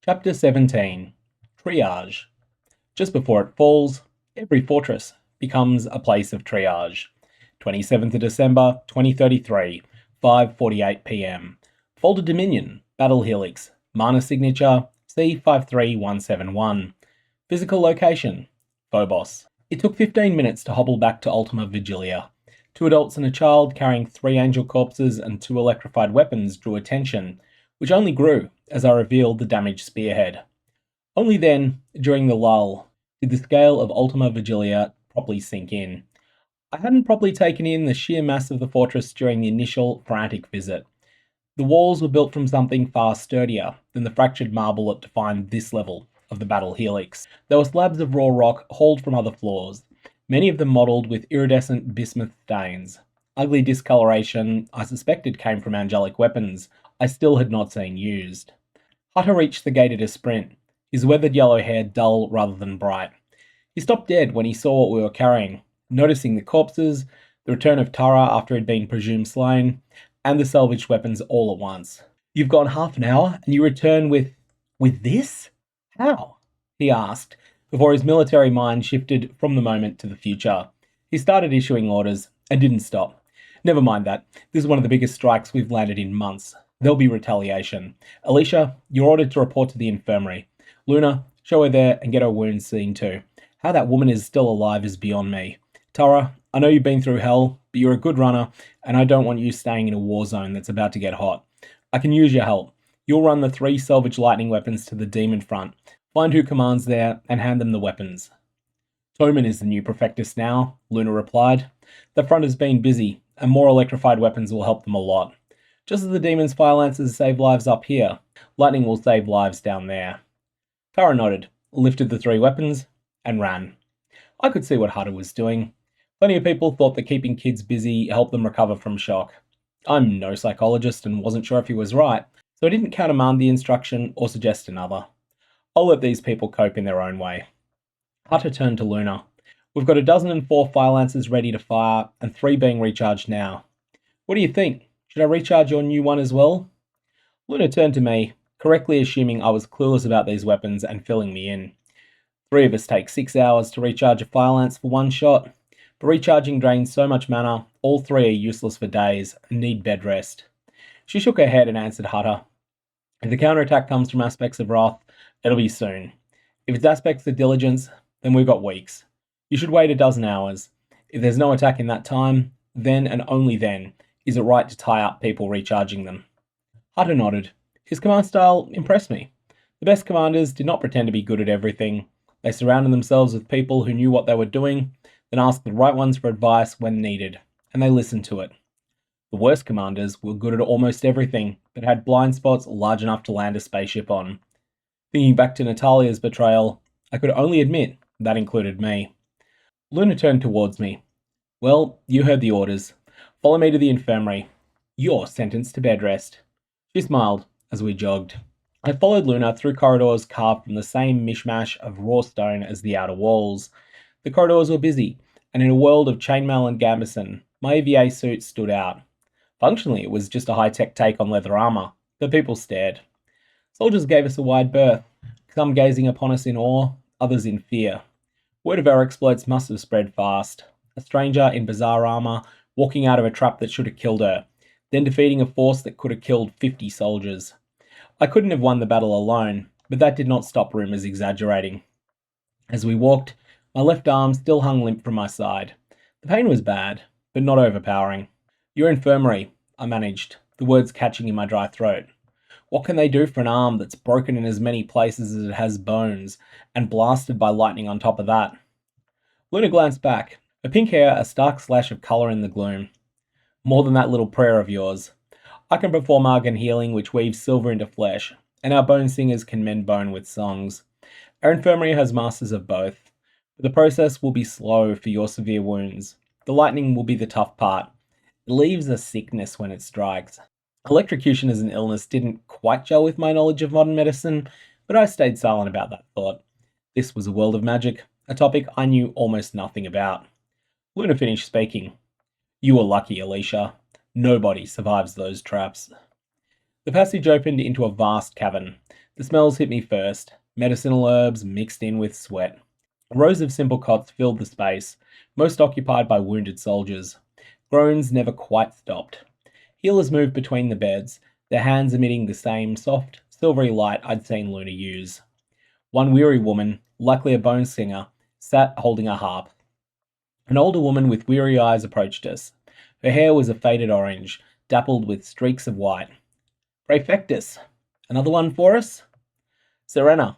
Chapter 17 Triage. Just before it falls, every fortress becomes a place of triage. 27th of December 2033, 5:48 p.m. Folded Dominion, Battle Helix, Mana Signature C53171. Physical location Phobos. It took 15 minutes to hobble back to Ultima Vigilia. 2 adults and a child carrying 3 angel corpses and 2 electrified weapons drew attention, which only grew as I revealed the damaged spearhead. Only then, during the lull, did the scale of Ultima Vigilia properly sink in. I hadn't properly taken in the sheer mass of the fortress during the initial frantic visit. The walls were built from something far sturdier than the fractured marble that defined this level of the Battle Helix. There were slabs of raw rock hauled from other floors, many of them mottled with iridescent bismuth stains. Ugly discoloration I suspected came from angelic weapons I still had not seen used. Hutter reached the gate at a sprint, his weathered yellow hair dull rather than bright. He stopped dead when he saw what we were carrying, noticing the corpses, the return of Tara after he'd been presumed slain, and the salvaged weapons all at once. "You've gone half an hour, and you return with this? How?" he asked, before his military mind shifted from the moment to the future. He started issuing orders, and didn't stop. "Never mind that. This is one of the biggest strikes we've landed in months. There'll be retaliation. Elishia, you're ordered to report to the Infirmary. Luna, show her there and get her wounds seen too. How that woman is still alive is beyond me. Tara, I know you've been through hell, but you're a good runner, and I don't want you staying in a war zone that's about to get hot. I can use your help. You'll run the 3 salvage lightning weapons to the demon front, find who commands there, and hand them the weapons." "Toman is the new Prefectus now," Luna replied. "The front has been busy, and more electrified weapons will help them a lot. Just as the demons' fire lances save lives up here, lightning will save lives down there." Tara nodded, lifted the 3 weapons, and ran. I could see what Hutter was doing. Plenty of people thought that keeping kids busy helped them recover from shock. I'm no psychologist and wasn't sure if he was right, so I didn't countermand the instruction or suggest another. I'll let these people cope in their own way. Hutter turned to Luna. "We've got 104 fire lances ready to fire, and 3 being recharged now. What do you think? Should I recharge your new one as well?" Luna turned to me, correctly assuming I was clueless about these weapons and filling me in. 3 of us take 6 hours to recharge a fire lance for 1 shot, but recharging drains so much mana, all 3 are useless for days and need bed rest. She shook her head and answered Hutter. "If the counterattack comes from aspects of wrath, it'll be soon. If it's aspects of diligence, then we've got weeks. You should wait 12 hours. If there's no attack in that time, then and only then is it right to tie up people recharging them." Hutter nodded. His command style impressed me. The best commanders did not pretend to be good at everything. They surrounded themselves with people who knew what they were doing, then asked the right ones for advice when needed, and they listened to it. The worst commanders were good at almost everything, but had blind spots large enough to land a spaceship on. Thinking back to Natalia's betrayal, I could only admit that included me. Luna turned towards me. "Well, you heard the orders. Follow me to the infirmary. You're sentenced to bed rest." She smiled as we jogged. I followed Luna through corridors carved from the same mishmash of raw stone as the outer walls. The corridors were busy, and in a world of chainmail and gambeson, my EVA suit stood out. Functionally, it was just a high-tech take on leather armor, but people stared. Soldiers gave us a wide berth, some gazing upon us in awe, others in fear. Word of our exploits must have spread fast. A stranger in bizarre armor, walking out of a trap that should have killed her, then defeating a force that could have killed 50 soldiers. I couldn't have won the battle alone, but that did not stop rumors exaggerating. As we walked, my left arm still hung limp from my side. The pain was bad, but not overpowering. "Your infirmary," I managed, the words catching in my dry throat. What can they do for an arm that's broken in as many places as it has bones, and blasted by lightning on top of that? Luna glanced back, her pink hair a stark slash of colour in the gloom. "More than that little prayer of yours. I can perform Argan healing which weaves silver into flesh, and our bone singers can mend bone with songs. Our infirmary has masters of both, but the process will be slow for your severe wounds. The lightning will be the tough part. It leaves a sickness when it strikes." Electrocution as an illness didn't quite gel with my knowledge of modern medicine, but I stayed silent about that thought. This was a world of magic, a topic I knew almost nothing about. Luna finished speaking. "You were lucky, Elishia. Nobody survives those traps." The passage opened into a vast cavern. The smells hit me first, medicinal herbs mixed in with sweat. Rows of simple cots filled the space, most occupied by wounded soldiers. Groans never quite stopped. Healers moved between the beds, their hands emitting the same soft, silvery light I'd seen Luna use. One weary woman, likely a bone singer, sat holding a harp. An older woman with weary eyes approached us. Her hair was a faded orange, dappled with streaks of white. Praefectus, another one for us? Sirena,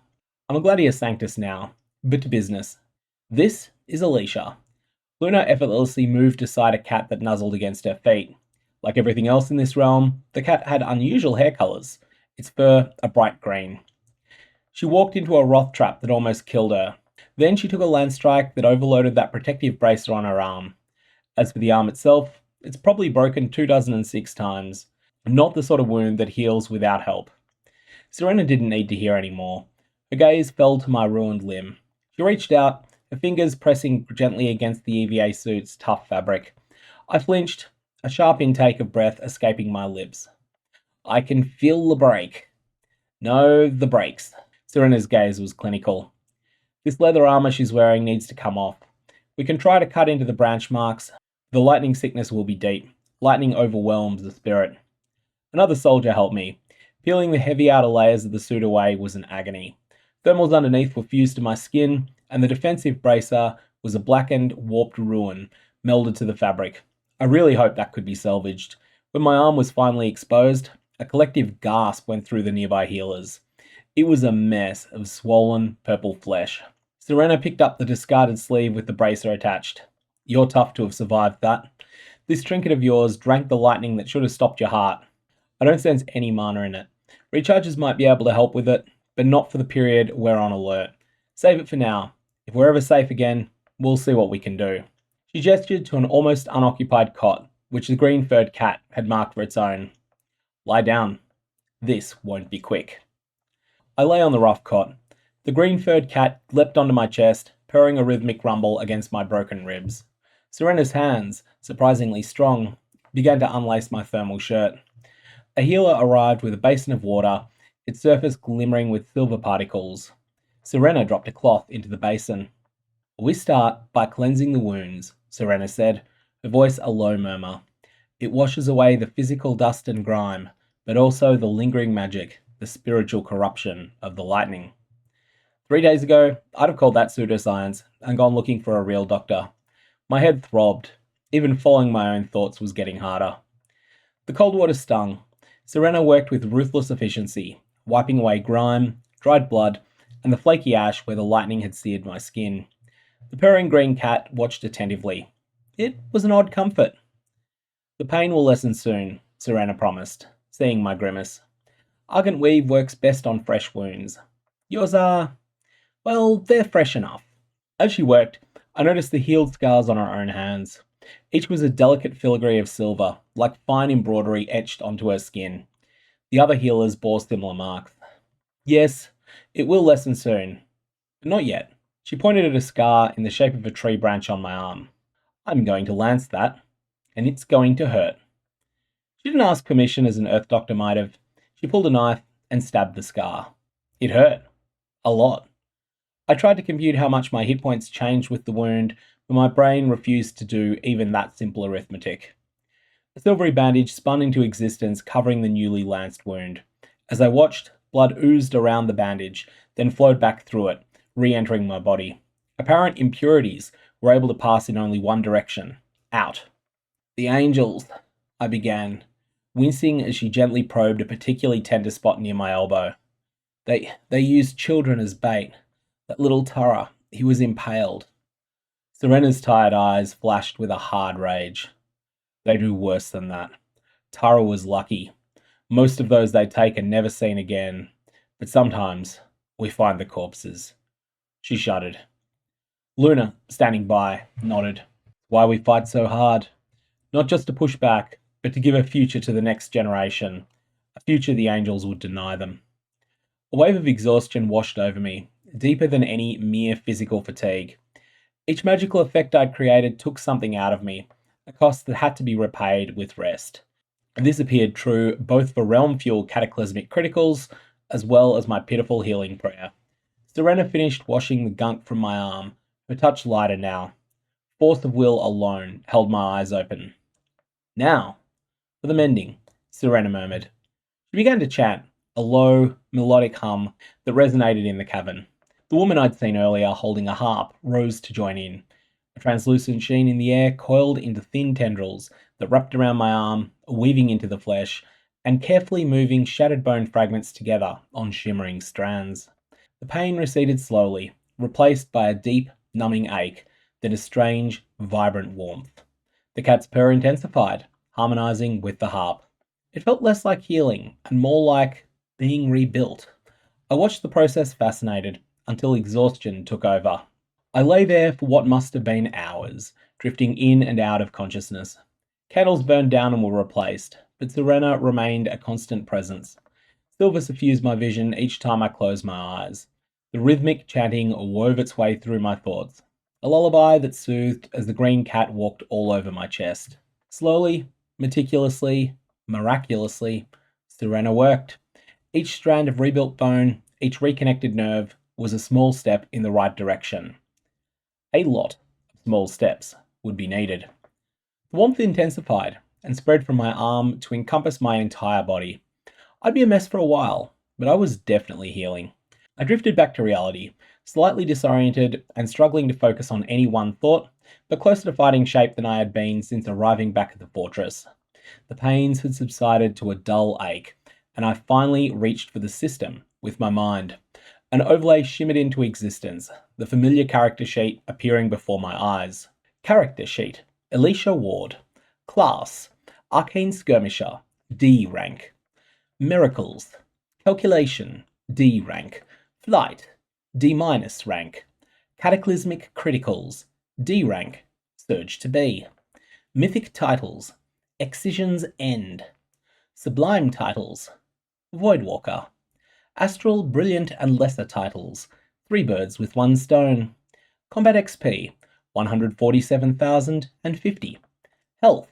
I'm a Gladius Sanctus now, but to business. This is Elishia. Luna effortlessly moved aside a cat that nuzzled against her feet. Like everything else in this realm, the cat had unusual hair colours, its fur a bright green. She walked into a wrath trap that almost killed her. Then she took a land strike that overloaded that protective bracer on her arm. As for the arm itself, it's probably broken 2,006 times. Not the sort of wound that heals without help. Sirena didn't need to hear any more. Her gaze fell to my ruined limb. She reached out, her fingers pressing gently against the EVA suit's tough fabric. I flinched, a sharp intake of breath escaping my lips. I can feel the break. No, the brakes. Serena's gaze was clinical. This leather armor she's wearing needs to come off. We can try to cut into the branch marks. The lightning sickness will be deep. Lightning overwhelms the spirit. Another soldier helped me. Peeling the heavy outer layers of the suit away was an agony. Thermals underneath were fused to my skin, and the defensive bracer was a blackened, warped ruin melded to the fabric. I really hoped that could be salvaged. When my arm was finally exposed, a collective gasp went through the nearby healers. It was a mess of swollen, purple flesh. Sirena picked up the discarded sleeve with the bracer attached. You're tough to have survived that. This trinket of yours drank the lightning that should have stopped your heart. I don't sense any mana in it. Recharges might be able to help with it, but not for the period we're on alert. Save it for now. If we're ever safe again, we'll see what we can do. She gestured to an almost unoccupied cot, which the green-furred cat had marked for its own. Lie down. This won't be quick. I lay on the rough cot. The green-furred cat leapt onto my chest, purring a rhythmic rumble against my broken ribs. Serena's hands, surprisingly strong, began to unlace my thermal shirt. A healer arrived with a basin of water, its surface glimmering with silver particles. Sirena dropped a cloth into the basin. We start by cleansing the wounds, Sirena said, her voice a low murmur. It washes away the physical dust and grime, but also the lingering magic, the spiritual corruption of the lightning. 3 days ago, I'd have called that pseudoscience and gone looking for a real doctor. My head throbbed. Even following my own thoughts was getting harder. The cold water stung. Sirena worked with ruthless efficiency, wiping away grime, dried blood, and the flaky ash where the lightning had seared my skin. The purring green cat watched attentively. It was an odd comfort. The pain will lessen soon, Sirena promised, seeing my grimace. Argent weave works best on fresh wounds. Yours are, well, they're fresh enough. As she worked, I noticed the healed scars on her own hands. Each was a delicate filigree of silver, like fine embroidery etched onto her skin. The other healers bore similar marks. Yes, it will lessen soon. But not yet. She pointed at a scar in the shape of a tree branch on my arm. I'm going to lance that, and it's going to hurt. She didn't ask permission as an Earth Doctor might have. She pulled a knife and stabbed the scar. It hurt. A lot. I tried to compute how much my hit points changed with the wound, but my brain refused to do even that simple arithmetic. A silvery bandage spun into existence, covering the newly lanced wound. As I watched, blood oozed around the bandage, then flowed back through it, re-entering my body. Apparent impurities were able to pass in only one direction, out. The angels, I began, wincing as she gently probed a particularly tender spot near my elbow. They used children as bait. That little Tara, he was impaled. Serena's tired eyes flashed with a hard rage. They do worse than that. Tara was lucky. Most of those they take are never seen again, but sometimes we find the corpses. She shuddered. Luna, standing by, nodded. Why we fight so hard. Not just to push back, but to give a future to the next generation. A future the angels would deny them. A wave of exhaustion washed over me, deeper than any mere physical fatigue. Each magical effect I'd created took something out of me, a cost that had to be repaid with rest. This appeared true both for realm fuel cataclysmic criticals as well as my pitiful healing prayer. Sirena finished washing the gunk from my arm, her touch lighter now. Force of will alone held my eyes open. Now, for the mending, Sirena murmured. She began to chant, a low, melodic hum that resonated in the cavern. The woman I'd seen earlier holding a harp rose to join in. A translucent sheen in the air coiled into thin tendrils that wrapped around my arm, weaving into the flesh, and carefully moving shattered bone fragments together on shimmering strands. The pain receded slowly, replaced by a deep, numbing ache, then a strange, vibrant warmth. The cat's purr intensified, harmonizing with the harp. It felt less like healing and more like being rebuilt. I watched the process fascinated until exhaustion took over. I lay there for what must have been hours, drifting in and out of consciousness. Candles burned down and were replaced, but Sirena remained a constant presence. Silver suffused my vision each time I closed my eyes. The rhythmic chanting wove its way through my thoughts, a lullaby that soothed as the green cat walked all over my chest. Slowly, meticulously, miraculously, Sirena worked. Each strand of rebuilt bone, each reconnected nerve, was a small step in the right direction. A lot of small steps would be needed. The warmth intensified and spread from my arm to encompass my entire body. I'd be a mess for a while, but I was definitely healing. I drifted back to reality, slightly disoriented and struggling to focus on any one thought, but closer to fighting shape than I had been since arriving back at the fortress. The pains had subsided to a dull ache, and I finally reached for the system with my mind. An overlay shimmered into existence, the familiar character sheet appearing before my eyes. Character sheet. Elishia Ward. Class. Arcane Skirmisher. D rank. Miracles. Calculation. D rank. Flight. D- rank. Cataclysmic Criticals. D rank. Surge to B. Mythic titles. Excision's End. Sublime titles. Voidwalker. Astral, Brilliant and Lesser titles. 3 birds with 1 stone. Combat XP. 147,050. Health.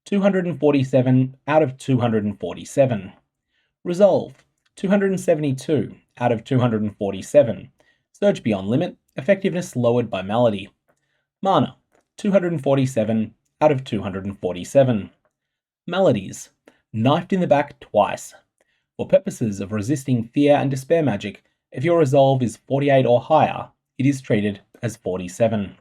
247 out of 247. Resolve. 272 out of 247. Surge beyond limit. Effectiveness lowered by malady. Mana. 247 out of 247. Maladies. Knifed in the back twice. For purposes of resisting fear and despair magic, if your resolve is 48 or higher, it is treated as 47.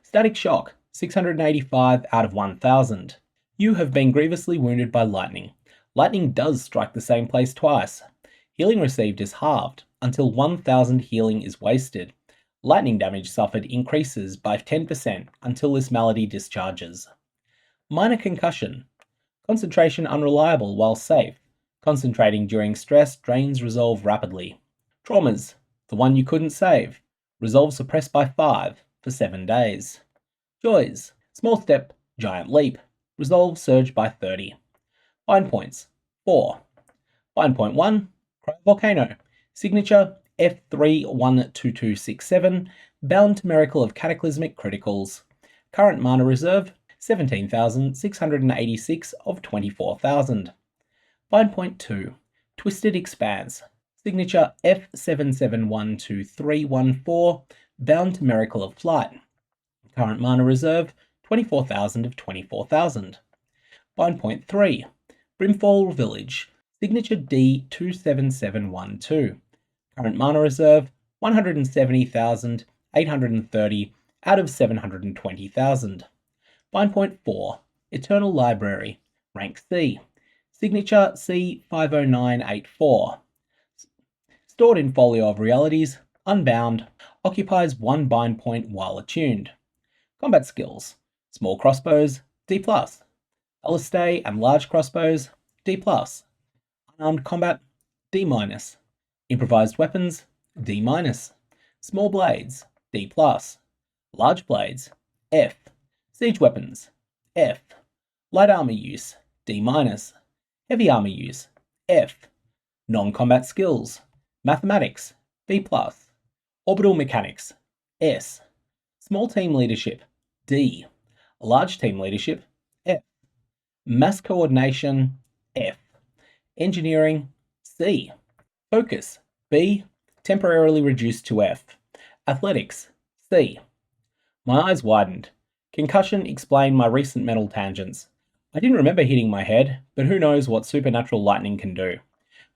Static shock. 685 out of 1000. You have been grievously wounded by lightning. Lightning does strike the same place twice. Healing received is halved until 1000 healing is wasted. Lightning damage suffered increases by 10% until this malady discharges. Minor concussion. Concentration unreliable while safe. Concentrating during stress drains resolve rapidly. Traumas. The one you couldn't save. Resolve suppressed by 5 for 7 days. Joys. Small step, giant leap. Resolve surge by 30. Bind points. 4. Bind point 1. Volcano. Signature F312267. Bound to Miracle of Cataclysmic Criticals. Current mana reserve 17,686 of 24,000. Bind point 2. Twisted Expanse. Signature F77121314. Bound to Miracle of Flight. Current mana reserve 24,000 of 24,000. Bind point 3. Brimfall Village. Signature D27712. Current mana reserve 170,830 out of 720,000. Bind point 4. Eternal Library. Rank C. Signature C50984. Stored in Folio of Realities. Unbound. Occupies 1 bind point while attuned. Combat skills. Small crossbows, D+. Alistay and large crossbows, D+. Unarmed combat, D-. Improvised weapons, D-. Small blades, D+. Large blades, F. Siege weapons, F. Light armor use, D-. Heavy armor use, F. Non-combat skills, mathematics, B+. Orbital mechanics, S. Small team leadership, D. Large team leadership, F. Mass coordination, F. Engineering, C. Focus, B. Temporarily reduced to F. Athletics, C. My eyes widened. Concussion explained my recent mental tangents. I didn't remember hitting my head, but who knows what supernatural lightning can do.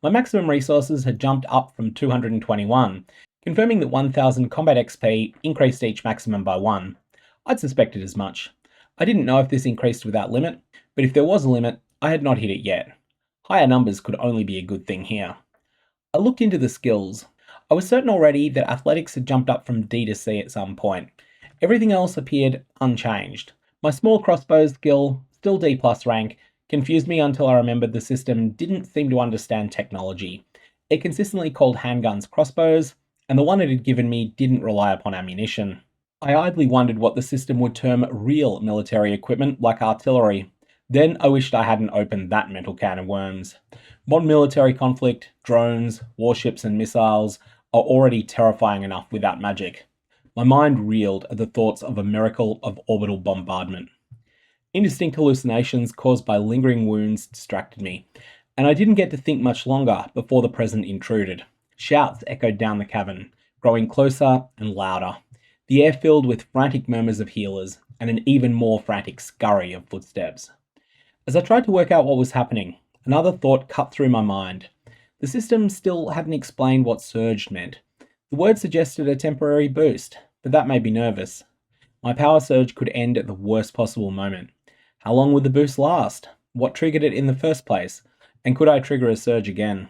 My maximum resources had jumped up from 221, confirming that 1000 combat XP increased each maximum by 1. I'd suspected as much. I didn't know if this increased without limit, but if there was a limit, I had not hit it yet. Higher numbers could only be a good thing here. I looked into the skills. I was certain already that athletics had jumped up from D to C at some point. Everything else appeared unchanged. My small crossbow skill, still D+ rank, confused me until I remembered the system didn't seem to understand technology. It consistently called handguns crossbows, and the one it had given me didn't rely upon ammunition. I idly wondered what the system would term real military equipment like artillery. Then I wished I hadn't opened that mental can of worms. Modern military conflict, drones, warships and missiles are already terrifying enough without magic. My mind reeled at the thoughts of a miracle of orbital bombardment. Indistinct hallucinations caused by lingering wounds distracted me, and I didn't get to think much longer before the present intruded. Shouts echoed down the cavern, growing closer and louder. The air filled with frantic murmurs of healers, and an even more frantic scurry of footsteps. As I tried to work out what was happening, another thought cut through my mind. The system still hadn't explained what surged meant. The word suggested a temporary boost, but that made me nervous. My power surge could end at the worst possible moment. How long would the boost last? What triggered it in the first place? And could I trigger a surge again?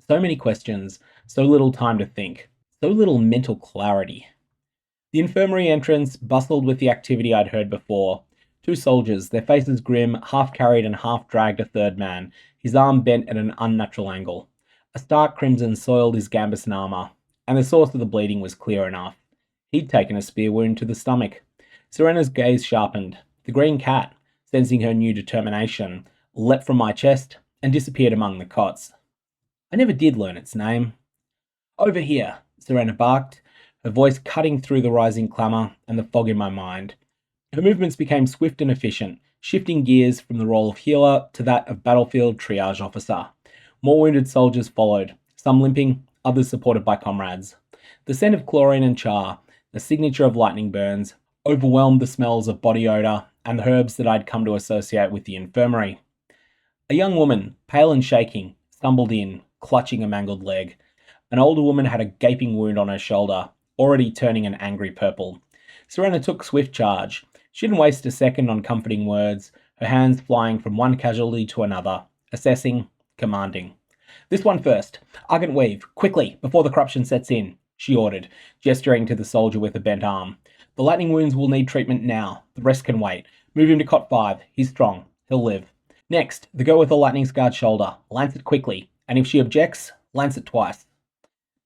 So many questions, so little time to think, so little mental clarity. The infirmary entrance bustled with the activity I'd heard before. 2 soldiers, their faces grim, half carried and half dragged a third man, his arm bent at an unnatural angle. A stark crimson soiled his gambeson armour, and the source of the bleeding was clear enough. He'd taken a spear wound to the stomach. Sirena's gaze sharpened. The green cat, sensing her new determination, leapt from my chest and disappeared among the cots. I never did learn its name. "Over here," Sirena barked, her voice cutting through the rising clamour and the fog in my mind. Her movements became swift and efficient, shifting gears from the role of healer to that of battlefield triage officer. More wounded soldiers followed, some limping, others supported by comrades. The scent of chlorine and char, the signature of lightning burns, overwhelmed the smells of body odour and the herbs that I'd come to associate with the infirmary. A young woman, pale and shaking, stumbled in, clutching a mangled leg. An older woman had a gaping wound on her shoulder, already turning an angry purple. Sirena took swift charge. She didn't waste a second on comforting words, her hands flying from one casualty to another, assessing, commanding. "This one first. Argent weave, quickly, before the corruption sets in," she ordered, gesturing to the soldier with a bent arm. "The lightning wounds will need treatment now. The rest can wait. Move him to cot 5. He's strong. He'll live. Next, the girl with the lightning scarred shoulder. Lance it quickly, and if she objects, lance it twice."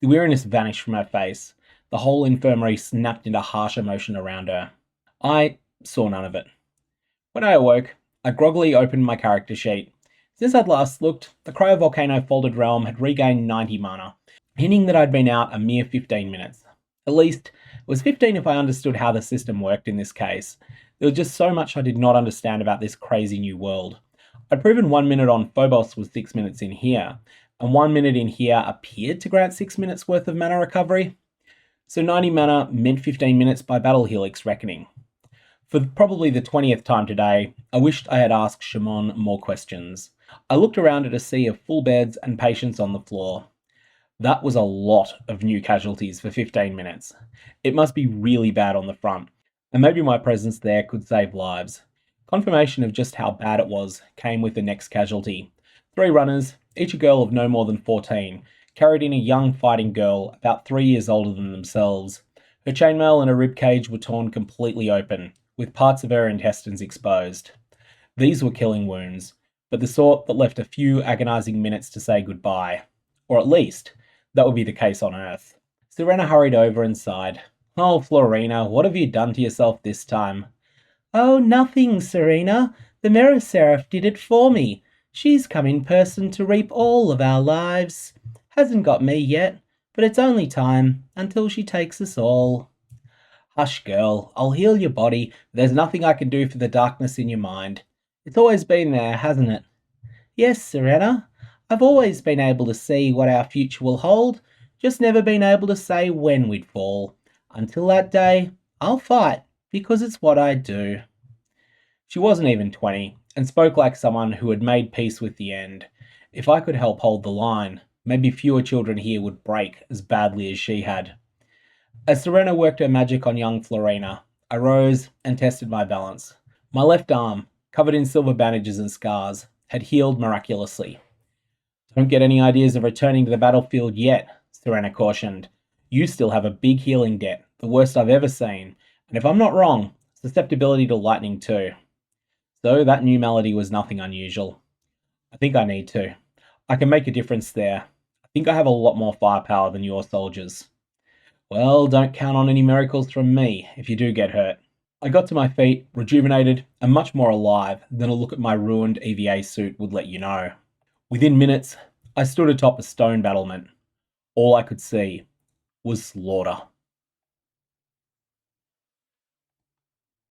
The weariness vanished from her face. The whole infirmary snapped into harsh emotion around her. I saw none of it. When I awoke, I groggily opened my character sheet. Since I'd last looked, the cryovolcano folded realm had regained 90 mana, hinting that I'd been out a mere 15 minutes. At least, it was 15 if I understood how the system worked in this case. There was just so much I did not understand about this crazy new world. I'd proven 1 minute on Phobos was 6 minutes in here, and 1 minute in here appeared to grant 6 minutes worth of mana recovery. So 90 mana meant 15 minutes by Battle Helix reckoning. For probably the 20th time today, I wished I had asked Shimon more questions. I looked around at a sea of full beds and patients on the floor. That was a lot of new casualties for 15 minutes. It must be really bad on the front, and maybe my presence there could save lives. Confirmation of just how bad it was came with the next casualty. 3 runners, each a girl of no more than 14, carried in a young fighting girl about 3 years older than themselves. Her chainmail and her ribcage were torn completely open, with parts of her intestines exposed. These were killing wounds, but the sort that left a few agonizing minutes to say goodbye. Or at least, that would be the case on Earth. Sirena hurried over and sighed. "Oh, Florina, what have you done to yourself this time?" "Oh, nothing, Sirena. The Mirror Seraph did it for me. She's come in person to reap all of our lives. Hasn't got me yet, but it's only time, until she takes us all." "Hush, girl. I'll heal your body. There's nothing I can do for the darkness in your mind. It's always been there, hasn't it? Yes, Sirena. I've always been able to see what our future will hold, just never been able to say when we'd fall. Until that day, I'll fight, because it's what I do. She wasn't even 20, and spoke like someone who had made peace with the end. If I could help hold the line, maybe fewer children here would break as badly as she had. As Sirena worked her magic on young Florina, I rose and tested my balance. My left arm, covered in silver bandages and scars, had healed miraculously. Don't get any ideas of returning to the battlefield yet, Sirena cautioned. You still have a big healing debt, the worst I've ever seen, and if I'm not wrong, susceptibility to lightning too. So that new malady was nothing unusual. I think I need to. I can make a difference there. I think I have a lot more firepower than your soldiers. Well, don't count on any miracles from me if you do get hurt. I got to my feet, rejuvenated, and much more alive than a look at my ruined EVA suit would let you know. Within minutes, I stood atop a stone battlement. All I could see was slaughter.